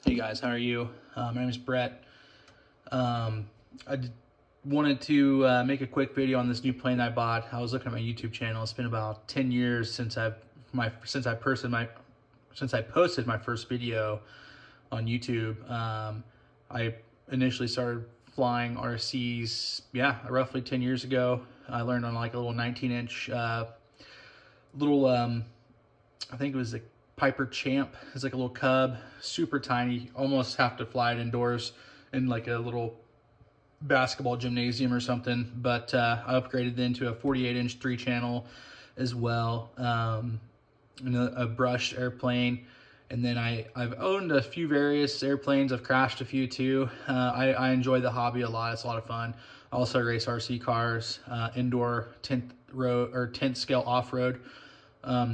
Hey guys, how are you? My name is Brett. Wanted to make a quick video on this new plane I bought. I was looking at my YouTube channel. It's been about 10 years since I posted my first video on YouTube. I initially started flying RCs, roughly 10 years ago. I learned on like a little 19-inch I think it was a Piper Champ. It's like a little Cub, super tiny, almost have to fly it indoors in like a little basketball gymnasium or something. But I upgraded then to a 48-inch 3-channel as well, and a brushed airplane. And then I've owned a few various airplanes. I've crashed a few too. I enjoy the hobby a lot. It's a lot of fun. I also race RC cars, indoor 10th scale off-road.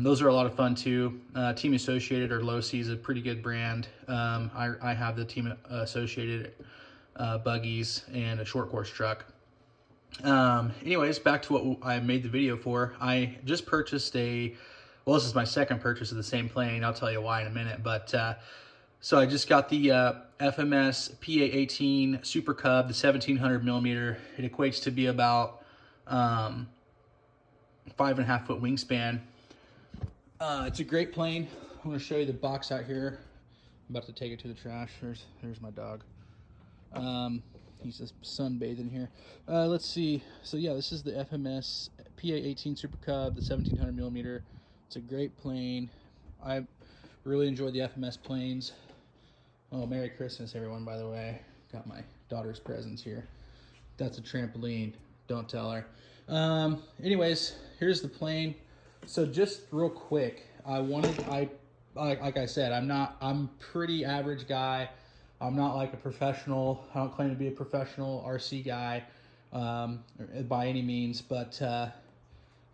Those are a lot of fun too. Team Associated or Low C is a pretty good brand. I have the Team Associated buggies and a short course truck. Anyways, back to what I made the video for. I just purchased well, this is my second purchase of the same plane. I'll tell you why in a minute. But so I just got the FMS PA-18 SuperCub, the 1700 millimeter. It equates to be about 5.5 foot wingspan. It's a great plane. I'm going to show you the box out here. I'm about to take it to the trash. There's my dog. He's just sunbathing here. Let's see. So yeah, this is the FMS PA-18 SuperCub, the 1700 millimeter. It's a great plane. I really enjoy the FMS planes. Oh, Merry Christmas, everyone, by the way. Got my daughter's presents here. That's a trampoline. Don't tell her. Anyways, here's the plane. So just real quick, like I said, I'm pretty average guy. I'm not like a professional. I don't claim to be a professional RC guy by any means, but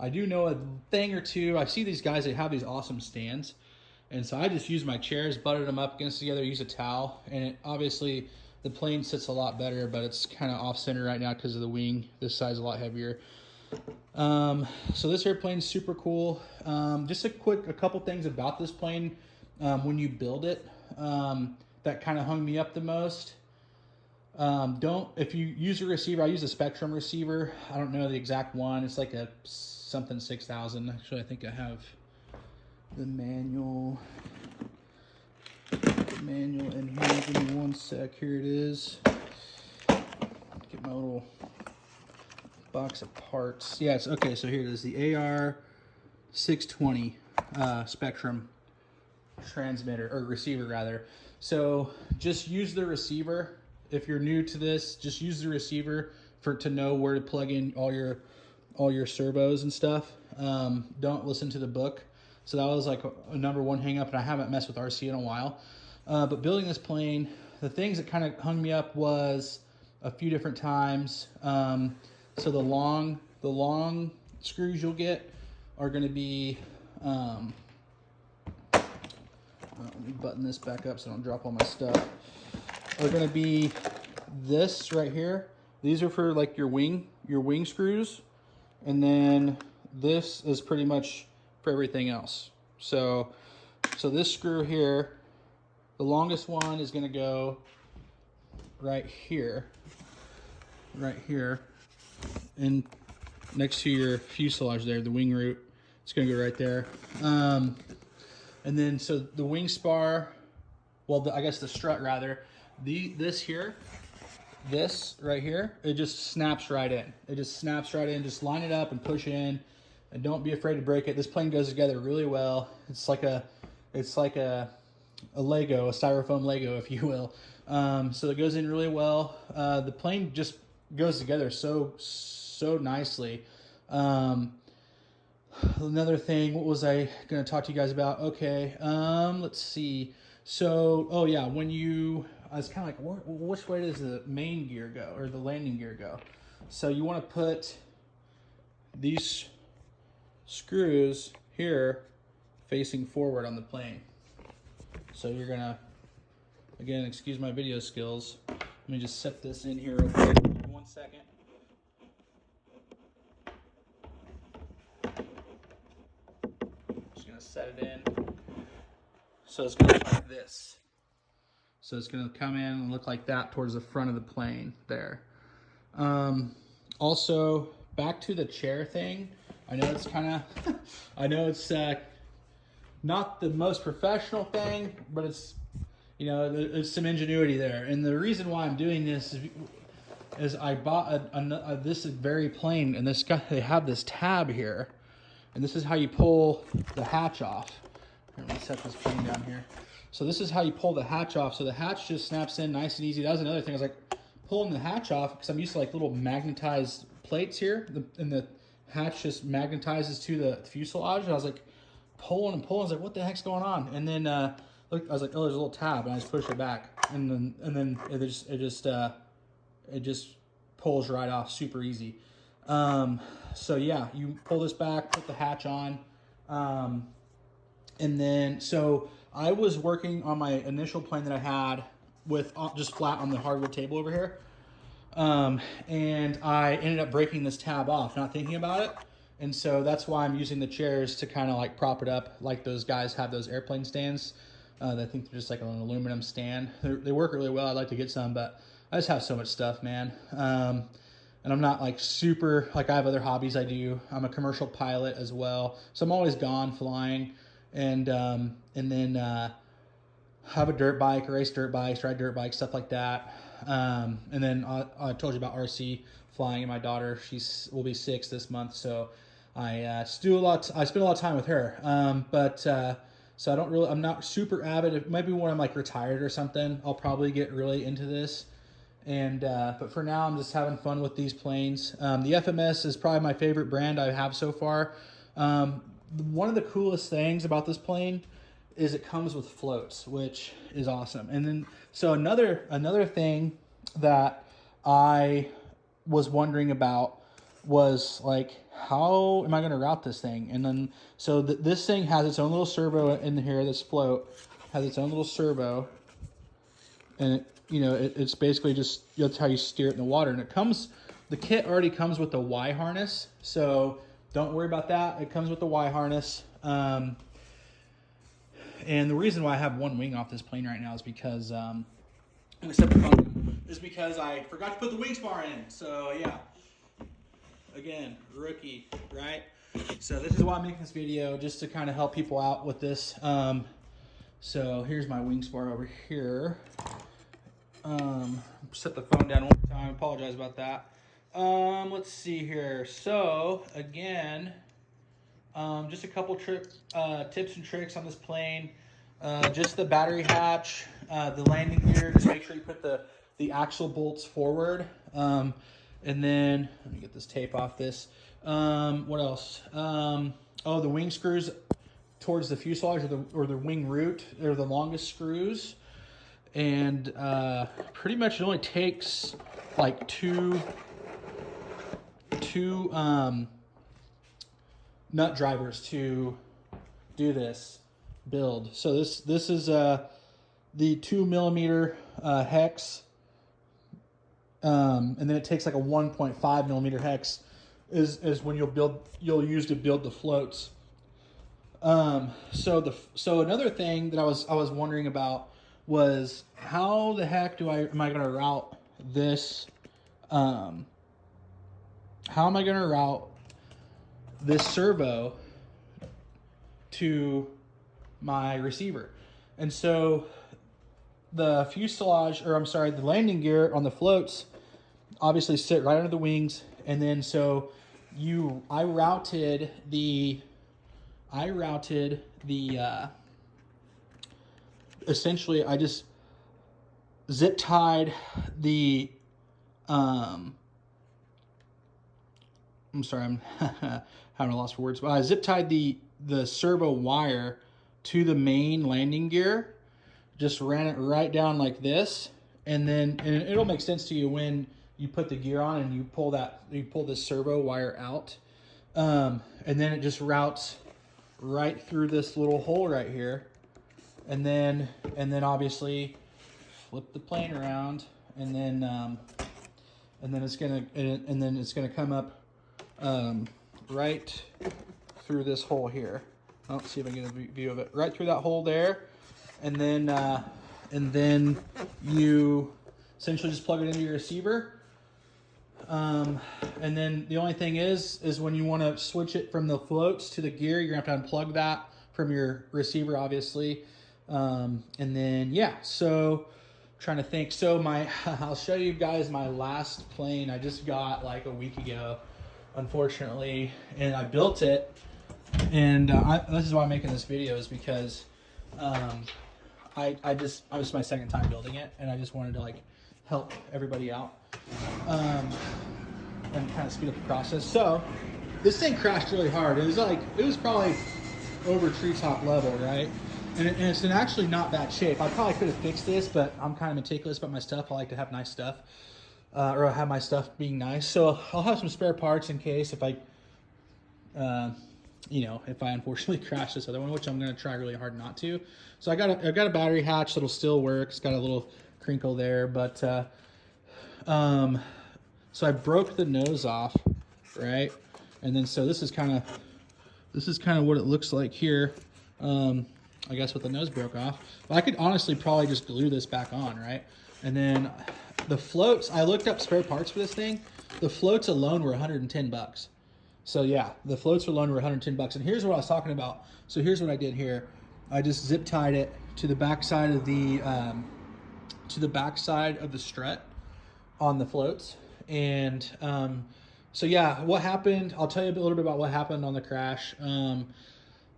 I do know a thing or two. I see these guys that have these awesome stands, and so I just use my chairs, butted them up against together, use a towel, and obviously the plane sits a lot better, but it's kind of off center right now because of the wing. This side's a lot heavier. So this airplane's super cool. Just a couple things about this plane when you build it that kind of hung me up the most. If you use a receiver, I use a Spectrum receiver. I don't know the exact one. It's like a something 6000. Actually, I think I have the manual in here. Give me one sec. Here it is. Get my little box of parts. Yeah, it's okay. So here it is, the AR 620 Spectrum transmitter, or receiver rather. So just use the receiver. If you're new to this, just use the receiver to know where to plug in all your servos and stuff. Don't listen to the book. So that was like a number one hang up, and I haven't messed with RC in a while. But building this plane, the things that kind of hung me up was a few different times. So the long screws you'll get are going to be, let me button this back up so I don't drop all my stuff, are going to be this right here. These are for like your wing screws. And then this is pretty much for everything else. So this screw here, the longest one is going to go right here, and next to your fuselage there, the wing root, it's going to go right there. And then so the wing spar, well, I guess the strut rather, this right here, it just snaps right in. Just line it up and push in, and don't be afraid to break it. This plane goes together really well. It's like a Lego, a styrofoam Lego, if you will. So it goes in really well. The plane just goes together so nicely. Another thing, what was I going to talk to you guys about? Okay, let's see. So, oh yeah, I was kind of like, which way does the main gear go, or the landing gear go? So you want to put these screws here facing forward on the plane. So you're going to, again, excuse my video skills. Let me just set this in here real quick. 1 second. Just going to set it in. So it's going to look like this. So it's going to come in and look like that towards the front of the plane there. Also, back to the chair thing. I know it's kind of, I know it's not the most professional thing, but it's, you know, there's some ingenuity there. And the reason why I'm doing this is I bought this is very plain, and this guy, they have this tab here, and this is how you pull the hatch off. Here, let me set this plane down here. So this is how you pull the hatch off. So the hatch just snaps in nice and easy. That was another thing. I was like pulling the hatch off because I'm used to like little magnetized plates here, and the hatch just magnetizes to the fuselage. And I was like pulling and pulling. I was like, what the heck's going on? And then look, I was like, oh, there's a little tab, and I just push it back, and then it just pulls right off, super easy. So yeah, you pull this back, put the hatch on, and then so I was working on my initial plane that I had with just flat on the hardwood table over here. And I ended up breaking this tab off, not thinking about it. And so that's why I'm using the chairs to kind of like prop it up, like those guys have those airplane stands. I think they're just like an aluminum stand. They work really well. I'd like to get some, but I just have so much stuff, man. And I'm not like super, like I have other hobbies I do. I'm a commercial pilot as well. So I'm always gone flying. And then have a dirt bike, race dirt bikes, ride dirt bikes, stuff like that. And then I told you about RC flying, and my daughter, will be 6 this month, so I spend a lot of time with her. So I'm not super avid. Maybe when I'm like retired or something, I'll probably get really into this. And but for now, I'm just having fun with these planes. The FMS is probably my favorite brand I have so far. One of the coolest things about this plane is it comes with floats, which is awesome. And then, so another thing that I was wondering about was like, how am I going to route this thing? And then, so this thing has its own little servo in here. This float has its own little servo, and it's basically just, that's how you steer it in the water. And the kit already comes with the Y harness, so don't worry about that. It comes with the Y harness. And the reason why I have one wing off this plane right now is because I forgot to put the wing spar in. So yeah, again, rookie, right? So this is why I'm making this video, just to kind of help people out with this. So here's my wing spar over here. Set the phone down one more time. Apologize about that. Let's see here. So again, just a couple tips and tricks on this plane. Just the battery hatch, the landing gear. Just make sure you put the axle bolts forward. And then let me get this tape off this. What else? Oh, the wing screws towards the fuselage, or the wing root. They're the longest screws. And pretty much it only takes like two nut drivers to do this build. So this is the 2mm hex, and then it takes like a 1.5mm hex is when you'll use to build the floats. So another thing that I was wondering about was, how the heck am I going to route this? How am I going to route this servo to my receiver? And so the the landing gear on the floats obviously sit right under the wings. And then so I routed the essentially I just zip tied the I'm sorry, I'm having a loss for words, but I zip tied the servo wire to the main landing gear, just ran it right down like this, and it'll make sense to you when you put the gear on and you pull this servo wire out, and then it just routes right through this little hole right here, and then obviously flip the plane around, and then it's gonna come up right through this hole here. Let's see if I can get a view of it. Right through that hole there, and then and then you essentially just plug it into your receiver. And then the only thing is when you want to switch it from the floats to the gear, you're gonna have to unplug that from your receiver, obviously. And then, yeah, so I'm trying to think. So I'll show you guys my last plane I just got like a week ago, unfortunately, and I built it. And this is why I'm making this video, is because it was my second time building it, and I just wanted to like help everybody out and kind of speed up the process. So this thing crashed really hard. It was probably over treetop level, right? And it's in actually not bad shape. I probably could have fixed this, but I'm kind of meticulous about my stuff. I like to have nice stuff, or have my stuff being nice. So I'll have some spare parts in case if I unfortunately crash this other one, which I'm going to try really hard not to. So I got a battery hatch that'll still work. It's got a little crinkle there, but so I broke the nose off, right? And then so this is kind of what it looks like here. I guess with the nose broke off. But I could honestly probably just glue this back on, right? And then the floats, I looked up spare parts for this thing. The floats alone were 110 bucks. So yeah, the floats alone were 110 bucks. And here's what I was talking about. So here's what I did here. I just zip tied it to the backside of the strut on the floats. And so yeah, what happened, I'll tell you a little bit about what happened on the crash.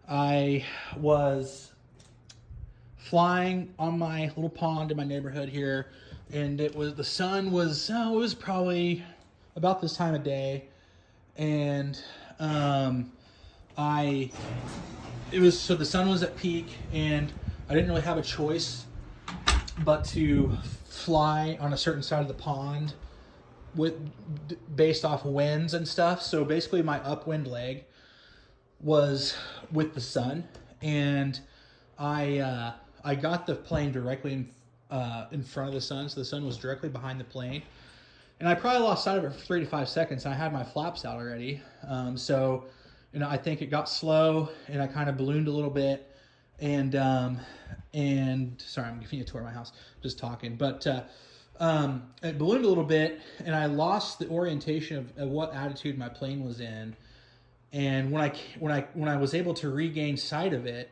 I was flying on my little pond in my neighborhood here, and the sun was, it was probably about this time of day. And so the sun was at peak, and I didn't really have a choice but to fly on a certain side of the pond based off winds and stuff. So basically my upwind leg was with the sun, and I got the plane directly in front of the sun, so the sun was directly behind the plane. And I probably lost sight of it for 3 to 5 seconds. And I had my flaps out already. So, I think it got slow, and I kind of ballooned a little bit. And sorry, I'm giving you a tour of my house, just talking. But it ballooned a little bit, and I lost the orientation of what attitude my plane was in. And when I was able to regain sight of it,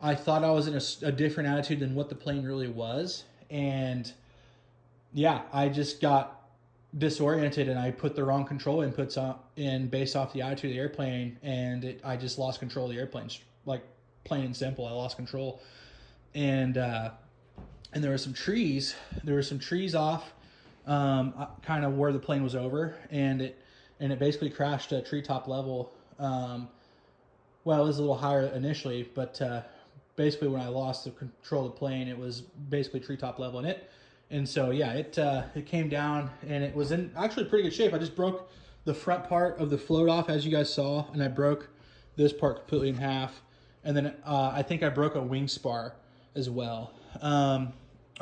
I thought I was in a different attitude than what the plane really was. And yeah, I just got disoriented, and I put the wrong control inputs in based off the attitude of the airplane, and I just lost control of the airplane, like plain and simple. I lost control, and there were some trees off, kind of where the plane was over, and it basically crashed at treetop level. Well, it was a little higher initially, but basically when I lost the control of the plane, it was basically treetop level in it. And so, yeah, it came down, and it was in actually pretty good shape. I just broke the front part of the float off, as you guys saw, and I broke this part completely in half. And then I think I broke a wing spar as well,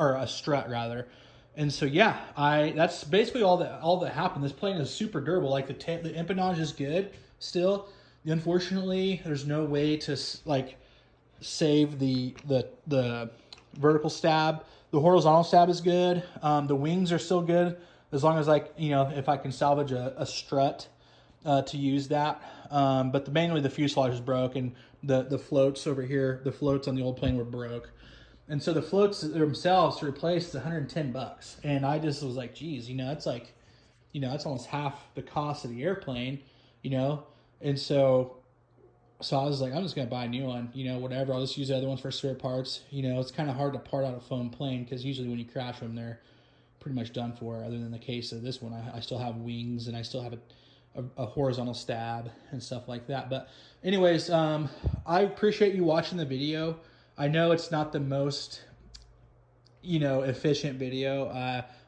or a strut rather. And so, yeah, that's basically all that happened. This plane is super durable. Like the empennage is good still. Unfortunately, there's no way to like save the vertical stab. The horizontal stab is good. The wings are still good as long as if I can salvage a strut to use that. But mainly the fuselage is broke, and the floats over here, the floats on the old plane were broke. And so the floats themselves to replace is 110 bucks. And I just was like, geez, it's like, it's almost half the cost of the airplane, And so I was like, I'm just going to buy a new one, whatever. I'll just use the other ones for spare parts. It's kind of hard to part out a foam plane, because usually when you crash them, they're pretty much done for, other than the case of this one. I still have wings, and I still have a horizontal stab and stuff like that. But anyways, I appreciate you watching the video. I know it's not the most, efficient video.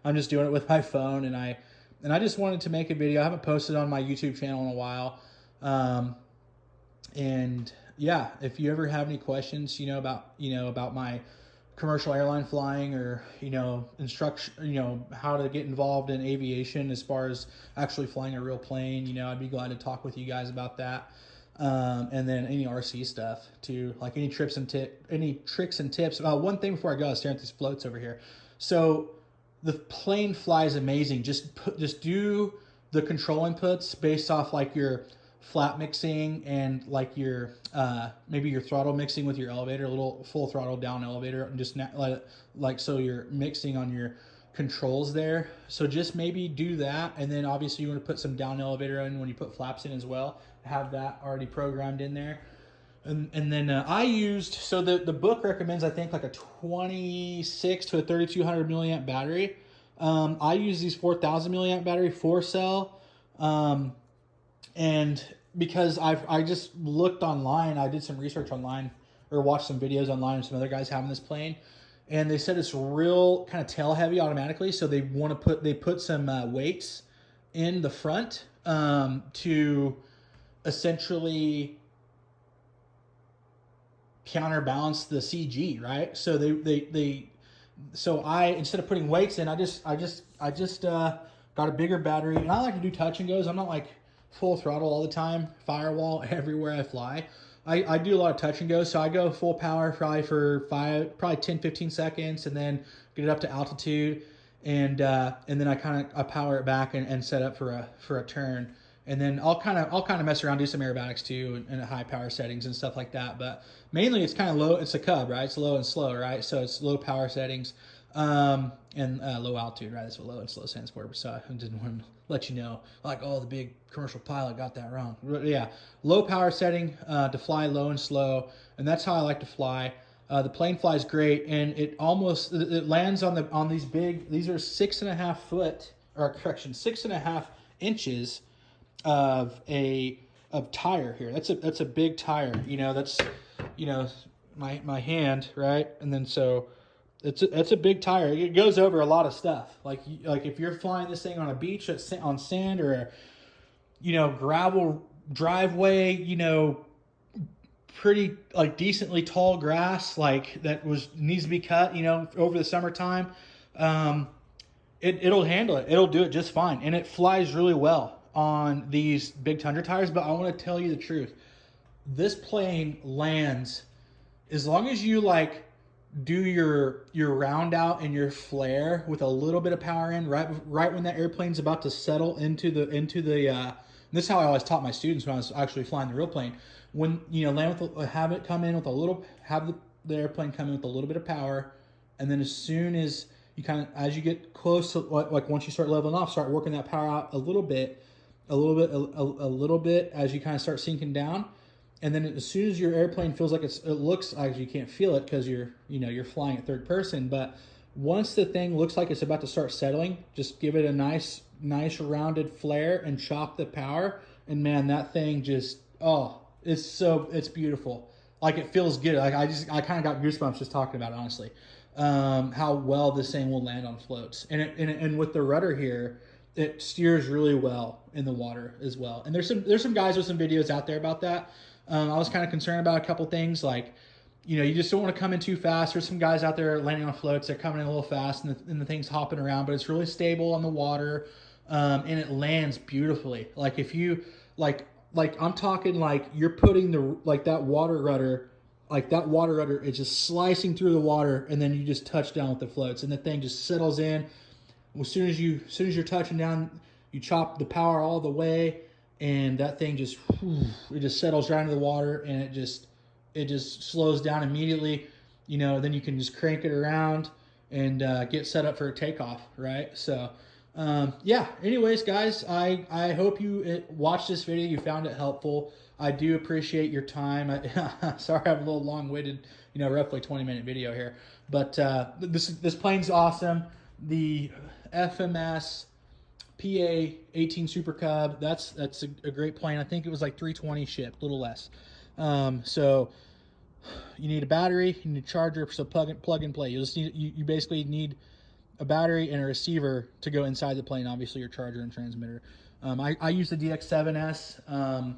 I'm just doing it with my phone, and I just wanted to make a video. I haven't posted on my YouTube channel in a while. And yeah, if you ever have any questions, about my commercial airline flying, or, instruction, how to get involved in aviation as far as actually flying a real plane, I'd be glad to talk with you guys about that. And then any RC stuff too, like any tricks and tips. One thing before I go, I was staring at these floats over here. So the plane flies amazing. Just do the control inputs based off like your flat mixing and like your maybe your throttle mixing with your elevator, a little full throttle down elevator, and just like so you're mixing on your controls there. So just maybe do that, and then obviously you want to put some down elevator in when you put flaps in as well. Have that already programmed in there. And then I used, so the book recommends I think like a 26 to a 3200 milliamp battery. I use these 4000 milliamp battery 4-cell, and because I just looked online, I did some research online or watched some videos online of some other guys having this plane, and they said it's real kind of tail heavy automatically. So they put some weights in the front to essentially counterbalance the CG, right? So so I, instead of putting weights in, I just got a bigger battery, and I like to do touch and goes. I'm not like full throttle all the time, firewall everywhere I fly. I do a lot of touch and goes, so I go full power probably for 10, 15 seconds, and then get it up to altitude, and then I power it back and set up for a turn. And then I'll kind of mess around, do some aerobatics too, and high power settings and stuff like that. But mainly it's kind of low. It's a Cub, right? It's low and slow, right? So it's low power settings and low altitude, right? That's what low and slow stands for. So I didn't want to let you know, like, oh, the big commercial pilot got that wrong. Yeah, low power setting to fly low and slow, and that's how I like to fly. The plane flies great, and it lands on these big. These are 6.5 foot, or correction, 6.5 inches of tire here. That's a big tire. That's my hand, right? And then so it's a big tire. It goes over a lot of stuff. Like if you're flying this thing on a beach on sand or gravel driveway, pretty like decently tall grass like that needs to be cut, over the summertime, it'll handle it. It'll do it just fine, and it flies really well on these big Tundra tires. But I want to tell you the truth. This plane lands, as long as you like do your round out and your flare with a little bit of power in, right when that airplane's about to settle into the this is how I always taught my students when I was actually flying the real plane. When land with have the airplane come in with a little bit of power, and then as soon as you as you get close to like once you start leveling off, start working that power out a little bit as you kind of start sinking down. And then as soon as your airplane feels like it looks like you can't feel it because you're flying at third person, but once the thing looks like it's about to start settling, just give it a nice rounded flare and chop the power, and man, that thing just it's beautiful. Like, it feels good. Like I kind of got goosebumps just talking about it, honestly. How well this thing will land on floats, and with the rudder here, it steers really well in the water as well. And there's some guys with some videos out there about that. I was kind of concerned about a couple things, like, you just don't want to come in too fast. There's some guys out there landing on floats. They're coming in a little fast, and the thing's hopping around, but it's really stable on the water, and it lands beautifully. Like, if you like I'm talking like you're putting that water rudder is just slicing through the water, and then you just touch down with the floats, and the thing just settles in. As soon as you're touching down, you chop the power all the way, and that thing just settles right into the water, and it just slows down immediately. Then you can just crank it around and get set up for a takeoff, right? So yeah, anyways, guys, I hope you watched this video, you found it helpful. I do appreciate your time. Sorry I'm a little long-winded, roughly 20-minute video here, but this plane's awesome. The FMS PA-18 SuperCub, that's a great plane. I think it was like 320 shipped, a little less. So you need a battery, you need a charger, so plug and play. You basically need a battery and a receiver to go inside the plane, obviously your charger and transmitter. I use the DX7S.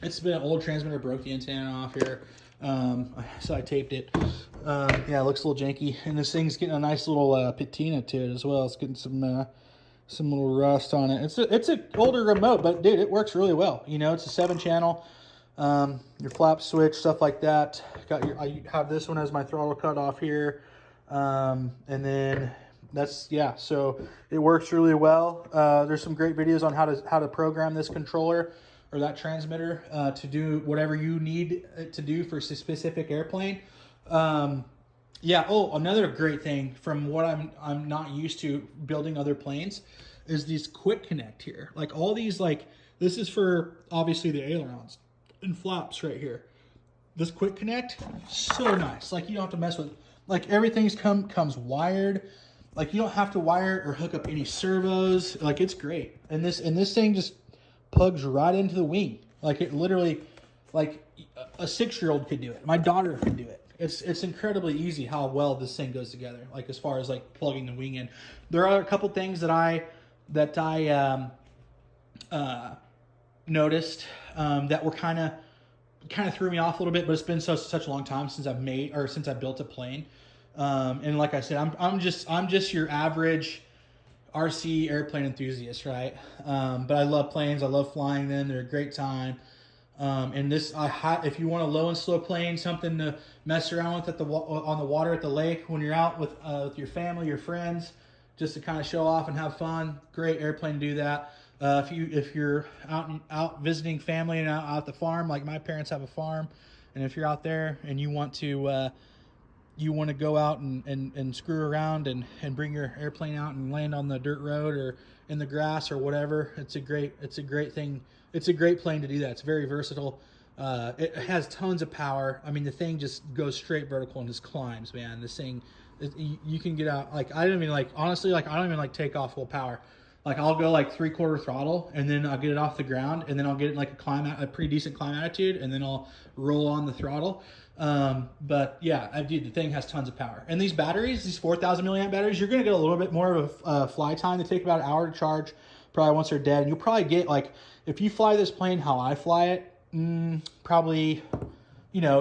It's been an old transmitter, broke the antenna off here, so I taped it. Yeah, it looks a little janky, and this thing's getting a nice little patina to it as well. It's getting some little rust on it. It's an older remote, but dude, it works really well. It's a 7-channel. your flap switch, stuff like that. I have this one as my throttle cut off here. And then that's, yeah, so it works really well. There's some great videos on how to program this controller or that transmitter to do whatever you need it to do for a specific airplane. Yeah. Oh, another great thing from what I'm not used to building other planes is these quick connect here. Like all these, like this is for obviously the ailerons and flaps right here. This quick connect, so nice. Like you don't have to mess with, like everything's comes wired. Like you don't have to wire or hook up any servos. Like it's great. And this thing just plugs right into the wing. Like it literally, like a 6-year-old could do it. My daughter could do it. It's incredibly easy how well this thing goes together. Like as far as like plugging the wing in, there are a couple things that I noticed that were kind of threw me off a little bit. But it's been such a long time since I've built a plane. And like I said, I'm just your average RC airplane enthusiast, right? But I love planes. I love flying them. They're a great time. And this, if you want a low and slow plane, something to mess around with on the water at the lake when you're out with your family, your friends, just to kind of show off and have fun. Great airplane to do that. If you're out visiting family and out at the farm, like my parents have a farm, and if you're out there and you want to go out and screw around and bring your airplane out and land on the dirt road or in the grass or whatever, it's a great thing. It's a great plane to do that. It's very versatile. It has tons of power. I mean, the thing just goes straight vertical and just climbs, man. This thing, you can get out. Like, I don't even like take off full power. Like, I'll go like 3/4 throttle and then I'll get it off the ground and then I'll get it like a pretty decent climb attitude and then I'll roll on the throttle. But yeah, dude, the thing has tons of power. And these batteries, these 4,000 milliamp batteries, you're going to get a little bit more of a fly time. They take about an hour to charge, probably once they're dead. And you'll probably get, like, if you fly this plane how I fly it, probably,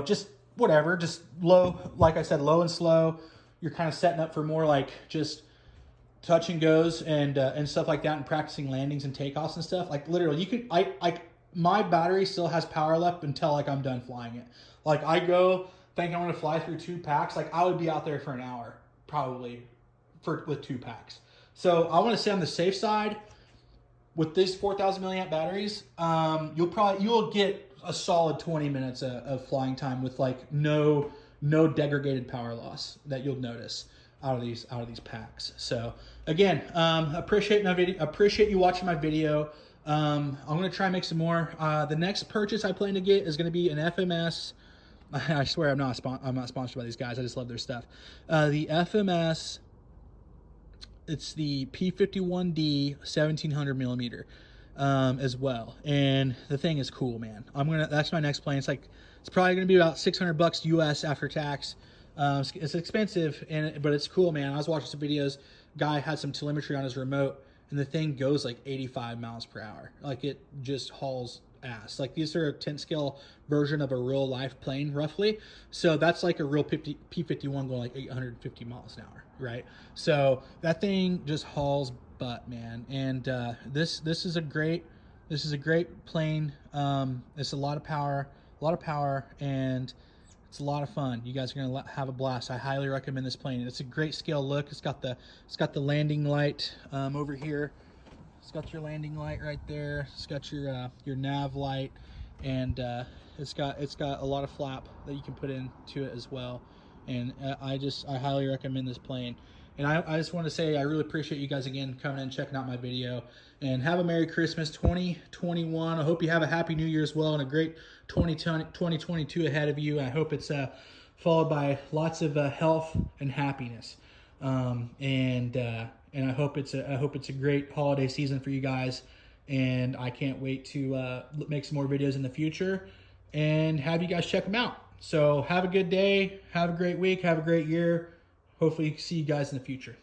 just whatever, just low, like I said, low and slow. You're kind of setting up for more like just touch and goes and stuff like that, and practicing landings and takeoffs and stuff. Like literally, my battery still has power left until like I'm done flying it. Like I go think I'm gonna fly through 2 packs. Like I would be out there for an hour probably with 2 packs. So I want to say on the safe side with these 4,000 milliamp batteries, you'll get a solid 20 minutes of flying time with like no degraded power loss that you'll notice out of these packs. So again, appreciate you watching my video. I'm gonna try and make some more. The next purchase I plan to get is gonna be an FMS. I swear I'm not sponsored by these guys. I just love their stuff. The FMS, it's the P-51D 1700 millimeter as well. And the thing is cool, man. That's my next plane. It's probably gonna be about $600 US after tax. It's expensive, but it's cool, man. I was watching some videos. Guy had some telemetry on his remote, and the thing goes like 85 miles per hour. Like it just hauls ass. Like these are a 10 scale version of a real life plane, roughly. So that's like a real P-51 going like 850 miles an hour, right? So that thing just hauls butt, man. And this is a great plane. It's a lot of power, and it's a lot of fun. You guys are gonna have a blast. I highly recommend this plane. It's a great scale look. It's got the landing light over here. It's got your landing light right there. It's got your nav light, and it's got a lot of flap that you can put into it as well. And I highly recommend this plane. And I just want to say I really appreciate you guys again coming in and checking out my video. And have a Merry Christmas 2021. I hope you have a Happy New Year as well, and a great 2022 ahead of you. I hope it's followed by lots of health and happiness. And I hope it's a great holiday season for you guys. And I can't wait to make some more videos in the future and have you guys check them out. So have a good day, have a great week, have a great year. Hopefully see you guys in the future.